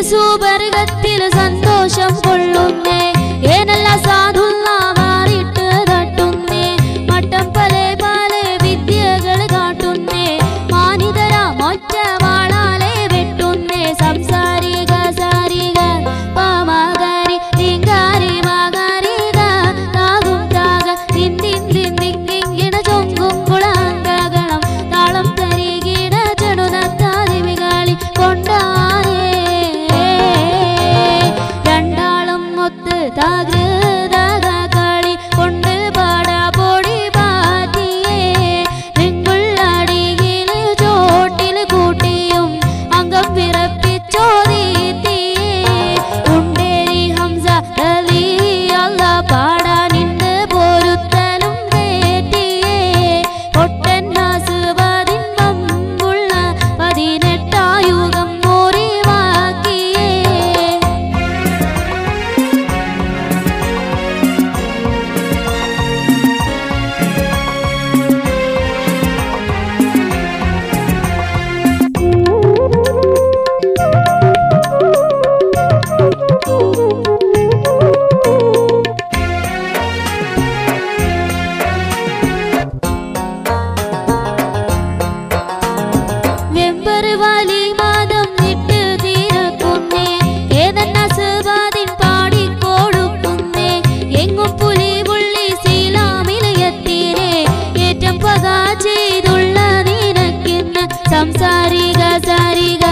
സുവർഗത്തിൽ സന്തോഷം കൊള്ളുന്നേ ഏനല്ല സാധുള്ള മാറിട്ട് തട്ടുന്നേ മട്ടം പല പല വിദ്യകൾ കാട്ടുന്നേ മാനിതര മൊറ്റ വാളാലെ വെട്ടുന്നേ സംസാരിക സാരിക പാമകാരി തിങ്കാരി മാകാരിക താകും താക തിന്തിന്തിങ്കിണ ചൊങ്കും കുളാങ്കകണം താളം തരികിട ചെടുനത്താതി വികാളി കൊണ്ടാരേ രണ്ടാളും ഒത്ത് താകൃതക കളി കൊണ്ട് പാടാ പൊടി പാറ്റിയേ റിങ്കുള്ളടിയിൽ ചോട്ടിൽ കൂട്ടിയും അംഗം വിറപ്പിച്ചോദീത്തിയേ ഉണ്ടേരി ഹംസ അല്ല പാടാനിന്ന് പൊരുത്തലും വേറ്റിയേ പൊട്ടൻ നാസുവാദിൻ മമ്പുള്ള 18 യുഗം മുറിവാക്കിയേ വെമ്പർ വാലി മാതം ഇട്ട് തീരക്കുന്നേ ഏതന്ന സുവാദിൻ പാടിക്കൊടുക്കുന്നേ എങ്ങും പുലി പുള്ളി സീലാമിൽ എത്തിരേ ഏറ്റം പക ചെയ്തുള്ള നിനക്കിന്ന് സംസാരിക സാരിക